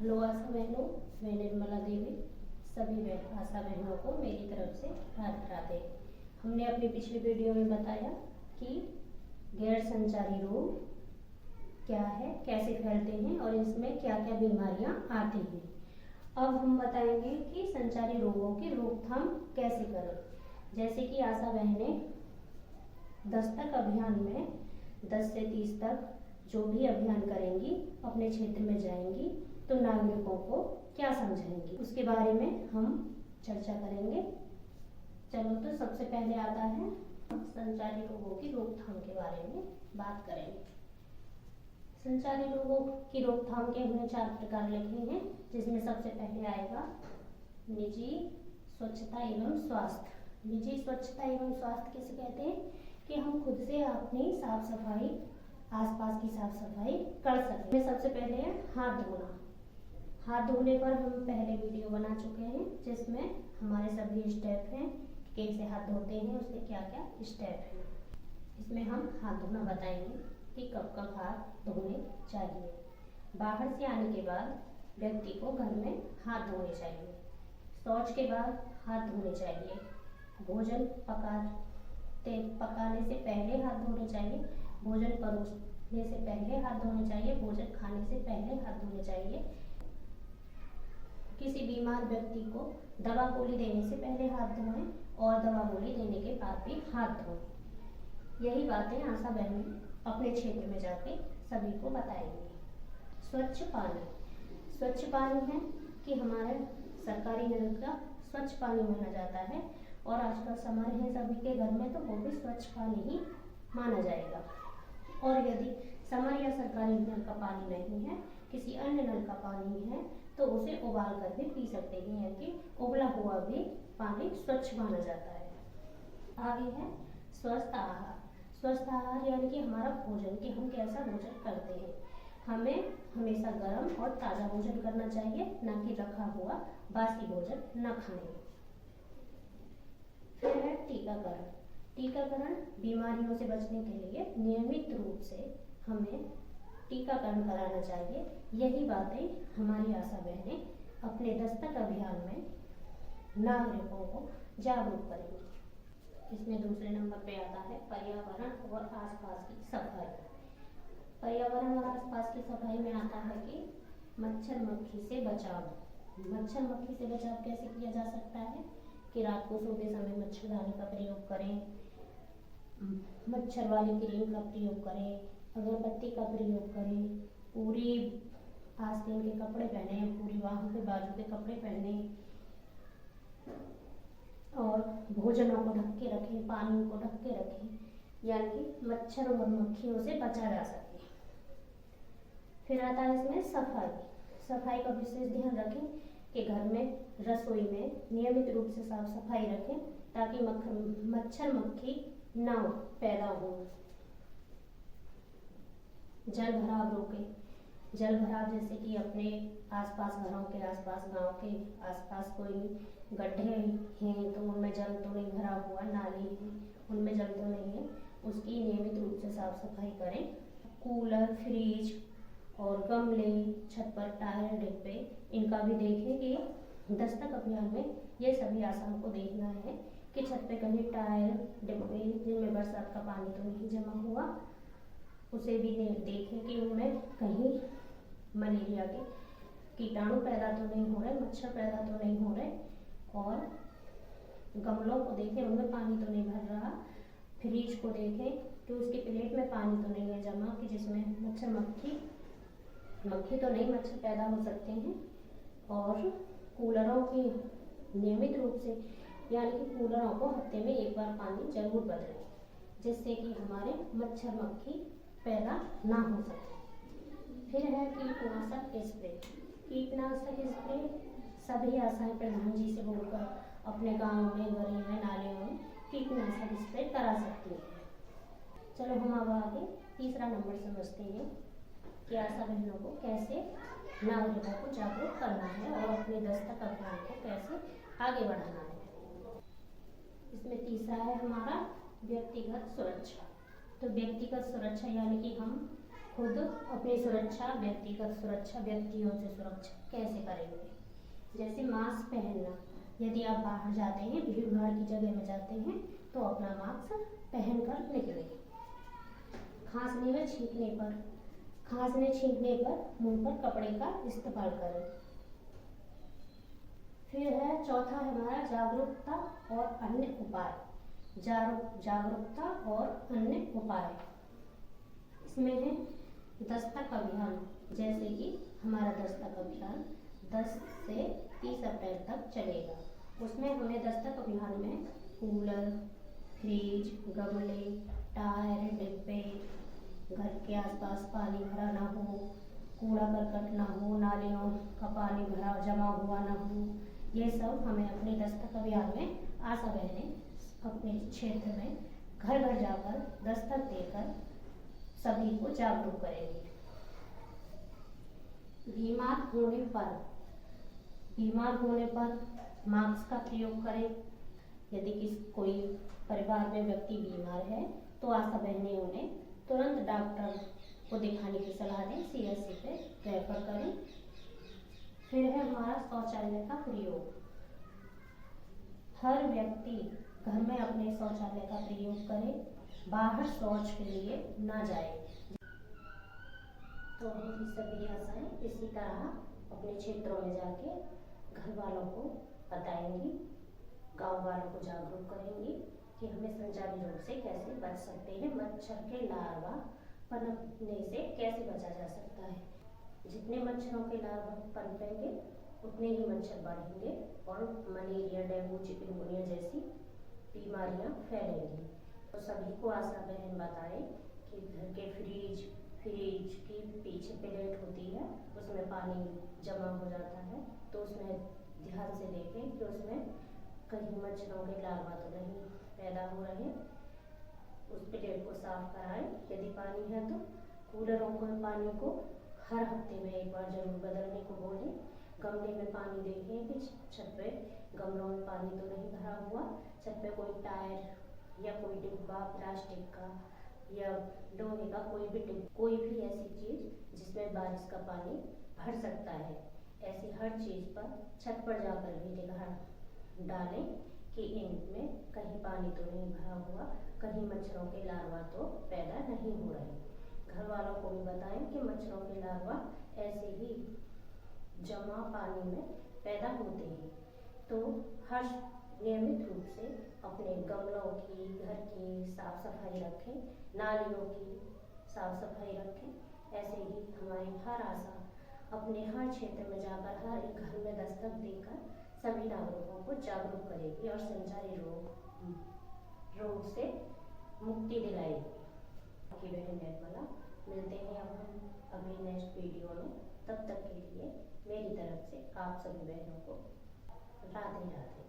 Hello आशा बहनों, मैं निर्मला देवी सभी आशा बहनों को मेरी तरफ से राधे राधे। हमने अपनी पिछली वीडियो में बताया कि गैर संचारी रोग क्या है, कैसे फैलते हैं और इसमें क्या क्या बीमारियां आती हैं। अब हम बताएंगे कि संचारी रोगों की रोकथाम कैसे करें। जैसे कि आशा बहनें दस्तक अभियान में 10 से 30 तक जो भी अभियान करेंगी, अपने क्षेत्र में जाएंगी तो नागरिकों को क्या समझाएंगी, उसके बारे में हम चर्चा करेंगे। चलो, तो सबसे पहले आता है संचारी रोगों की रोकथाम के बारे में बात करेंगे। संचारी रोगों की रोकथाम के हमने 4 प्रकार लिखे हैं, जिसमें सबसे पहले आएगा निजी स्वच्छता एवं स्वास्थ्य। निजी स्वच्छता एवं स्वास्थ्य किसे कहते हैं कि हम खुद से अपनी साफ सफाई, आसपास की साफ सफाई कर सकते हैं। सबसे पहले है हाथ धोना। हाथ धोने पर हम पहले वीडियो बना चुके हैं, जिसमें हमारे सभी स्टेप हैं, कैसे हाथ धोते हैं, उसके क्या क्या स्टेप हैं। इसमें हम हाथ धोना बताएंगे कि कब कब हाथ धोने चाहिए। बाहर से आने के बाद व्यक्ति को घर में हाथ धोने चाहिए। शौच के बाद हाथ धोने चाहिए। भोजन पकाने से पहले हाथ धोने चाहिए। भोजन परोसने से पहले हाथ धोने चाहिए। भोजन खाने से पहले हाथ धोने चाहिए। किसी बीमार व्यक्ति को दवा गोली देने से पहले हाथ धोएं और दवा गोली देने के बाद भी हाथ धोएं। यही बातें आशा बहन अपने क्षेत्र में जाके सभी को बताएंगे। स्वच्छ पानी। स्वच्छ पानी है कि हमारे सरकारी नल का स्वच्छ पानी माना जाता है, और आजकल समर है सभी के घर में, तो वो भी स्वच्छ पानी ही माना जाएगा। और यदि समर या सरकारी नल का पानी नहीं है, किसी अन्य नल का पानी है, तो उसे उबाल कर भी पी सकते हैं, यानी उबला हुआ भी पानी स्वच्छ माना जाता है। आगे है स्वस्थ आहार। स्वस्थ आहार यानी कि हमारा भोजन, कि हम कैसा भोजन करते हैं। हमें हमेशा गर्म और ताज़ा भोजन करना चाहिए, ना कि रखा हुआ बासी भोजन न खाएं। फिर है टीकाकरण। टीकाकरण बीमारियों से बचने के लिए नियमित रूप से हमें टीकाकरण कराना चाहिए। यही बातें हमारी आशा बहनें अपने दस्तक अभियान में नागरिकों को जागरूक करेंगी। इसमें दूसरे नंबर पे आता है पर्यावरण और आसपास की सफाई। पर्यावरण और आसपास की सफाई में आता है कि मच्छर मक्खी से बचाव। मच्छर मक्खी से बचाव कैसे किया जा सकता है कि रात को सोते समय मच्छरदानी का प्रयोग करें, मच्छर वाली क्रीम का प्रयोग करें, अगरबत्ती का प्रयोग करें, पूरी आस्तीन के कपड़े पहने, पूरी बाहों पे बाजू के कपड़े पहने, और भोजनों को ढक के रखें, पानी को ढक के रखें, यानी कि मच्छर और मक्खियों से बचा जा सके। फिर आता है इसमें सफाई। सफाई का विशेष ध्यान रखें कि घर में, रसोई में नियमित रूप से साफ सफाई रखें, ताकि मच्छर मक्खी ना पैदा हो। जल भराव रोकें। जल भराव जैसे कि अपने आसपास, घरों के आसपास, गांव के आसपास कोई गड्ढे हैं तो उनमें जल तो नहीं भरा हुआ, नाली है उनमें जल तो नहीं है, उसकी नियमित रूप से साफ सफाई करें। कूलर, फ्रिज और गमले, छत पर टायर, डिब्बे, इनका भी देखें कि दस्तक अभियान में ये सभी आशा को देखना है कि छत पे कहीं टायर, डिब्बे जिनमें बरसात का पानी तो नहीं जमा हुआ, उसे भी देखें कि उनमें कहीं मलेरिया के कीटाणु पैदा तो नहीं हो रहे, मच्छर पैदा तो नहीं हो रहे। और गमलों को देखें, उनमें पानी तो नहीं भर रहा। फ्रिज को देखें कि उसकी प्लेट में पानी तो नहीं है जमा, कि जिसमें मच्छर मक्खी तो नहीं, मच्छर पैदा हो सकते हैं। और कूलरों की नियमित रूप से, यानी कि कूलरों को हफ्ते में एक बार पानी जरूर बदलें, जिससे कि हमारे मच्छर मक्खी पैदा ना हो सके। फिर है कीटनाशक स्प्रे। कीटनाशक स्प्रे सभी आशाएं प्रधान जी से बोलकर अपने गांव में, गली में, नालियों में कीटनाशक स्प्रे करा सकती हैं। चलो, हम अब आगे तीसरा नंबर समझते हैं कि आशा बहनों को कैसे नागरिकों को जागरूक करना है और अपने दस्तक अभियान को कैसे आगे बढ़ाना है। इसमें तीसरा है हमारा व्यक्तिगत सुरक्षा। तो व्यक्तिगत सुरक्षा यानी कि हम खुद अपनी सुरक्षा, व्यक्तिगत सुरक्षा, व्यक्तियों से सुरक्षा कैसे करेंगे। जैसे मास्क पहनना, यदि आप बाहर जाते हैं, भीड़ भाड़ की जगह में जाते हैं तो अपना मास्क पहन कर निकलें। खांसने व छींकने पर मुंह पर कपड़े का इस्तेमाल करें। फिर है चौथा हमारा जागरूकता और अन्य उपाय। जागरूकता और अन्य उपाय, इसमें है दस्तक अभियान। जैसे कि हमारा दस्तक अभियान 10 से 30 अप्रैल तक चलेगा। उसमें हमें दस्तक अभियान में कूलर, फ्रिज, गमले, टायर, डिब्बे, घर के आसपास पानी भरा ना हो, कूड़ा करकट ना हो, नालियों का पानी भरा जमा हुआ ना हो, ये सब हमें अपने दस्तक अभियान में आशा बहनें अपने क्षेत्र में घर घर जाकर दस्तक देकर सभी को जागरूक करेंगे। बीमार होने पर मास्क का प्रयोग करें। यदि कोई परिवार में व्यक्ति बीमार है तो आशा बहनें उन्हें तुरंत डॉक्टर को दिखाने की सलाह दें, CSC पे रेफर करें। फिर है हमारा शौचालय का प्रयोग। हर व्यक्ति घर में अपने शौचालय का प्रयोग करे, बाहर शौच के लिए ना जाए। तो हमारी सभी आशाएं इसी तरह अपने क्षेत्रों में जाके घर वालों को बताएंगी, गांव वालों को जागरूक करेंगी कि हमें संचारी रोग से कैसे बच सकते हैं, मच्छर के लार्वा पनपने से कैसे बचा जा सकता है। जितने मच्छरों के लार्वा पनपेंगे उतने ही मच्छर बढ़ेंगे और मलेरिया, डेंगू, चिकनगुनिया जैसी बीमारियां फैलेंगी। तो सभी को आशा बहन बताएं कि घर के फ्रिज की पीछे प्लेट होती है, उसमें पानी जमा हो जाता है, तो उसमें ध्यान से देखें कि उसमें कहीं मच्छरों के लार्वा तो नहीं पैदा हो रहे। उस प्लेट को साफ कराएं। यदि पानी है तो कूलरों को पानी को हर हफ्ते में एक बार जरूर बदलने को बोलें। गमले में पानी देखें कि छत पे गमलों में पानी तो नहीं भरा हुआ, छत पे कोई टायर या कोई डिब्बा प्लास्टिक का या लोहे का कोई भी ऐसी चीज जिसमें बारिश का पानी भर सकता है, ऐसी हर चीज पर छत पर जाकर भी निगाह डालें कि इनमें कहीं पानी तो नहीं भरा हुआ, कहीं मच्छरों के लार्वा तो पैदा नहीं हो रहे। घर वालों को भी बताएं कि मच्छरों के लार्वा ऐसे ही जमा पानी में पैदा होते हैं। तो हर नियमित रूप से अपने गमलों की, घर की साफ सफाई रखें, नालियों की साफ सफाई रखें। ऐसे ही हमारी हर आशा अपने हर क्षेत्र में जाकर हर एक घर में दस्तक देकर सभी नागरिकों को जागरूक करेगी और संचारी रोग से मुक्ति दिलाएगी। आपकी बहन निर्मला। मिलते हैं अब हम अगली नेक्स्ट वीडियो में। तब तक के लिए मेरी तरफ से आप सभी बहनों को राधे राधे।